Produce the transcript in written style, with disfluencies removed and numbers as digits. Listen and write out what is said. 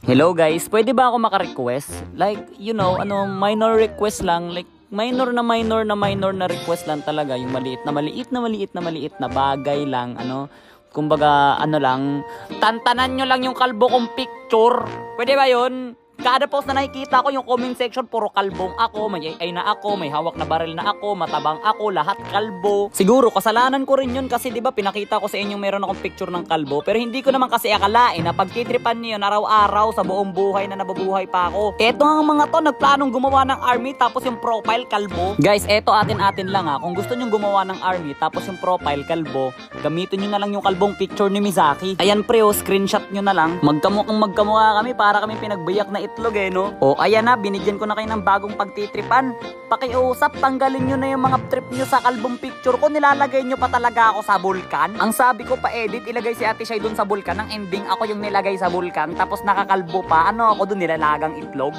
Hello guys, pwede ba ako maka-request? Like, minor request lang. Like, minor na request lang talaga. Yung maliit na bagay lang. Kumbaga, lang. Tantanan nyo lang yung kalbo kong picture. Pwede ba yun? Kada post na nakikita ko yung comment section, puro kalbong ako, may ay na ako, may hawak na baril na ako, matabang ako, lahat kalbo. Siguro kasalanan ko rin yun kasi 'di ba pinakita ko sa inyo meron akong picture ng kalbo, pero hindi ko naman kasi akalain na pagtitripan niyo yun araw-araw sa buong buhay na nabubuhay pa ako. Eto ang mga to nagplanong gumawa ng army tapos yung profile kalbo. Guys, eto atin lang ha. Kung gusto niyo gumawa ng army tapos yung profile kalbo, gamitin niyo na lang yung kalbong picture ni Mizaki. Ayan pre, screenshot niyo na lang. Magkamukha kami para kami pinagbiyak na itlog no? O ayan na, binigyan ko na kayo ng bagong pagtitripan. Pakiusap, tanggalin nyo na yung mga trip nyo sa kalbong picture ko. Nilalagay nyo pa talaga ako sa bulkan. Ang sabi ko pa edit, ilagay si Ate Shay dun sa bulkan. Ang ending ako yung nilagay sa bulkan. Tapos nakakalbo pa, ako dun nilalagang itlog.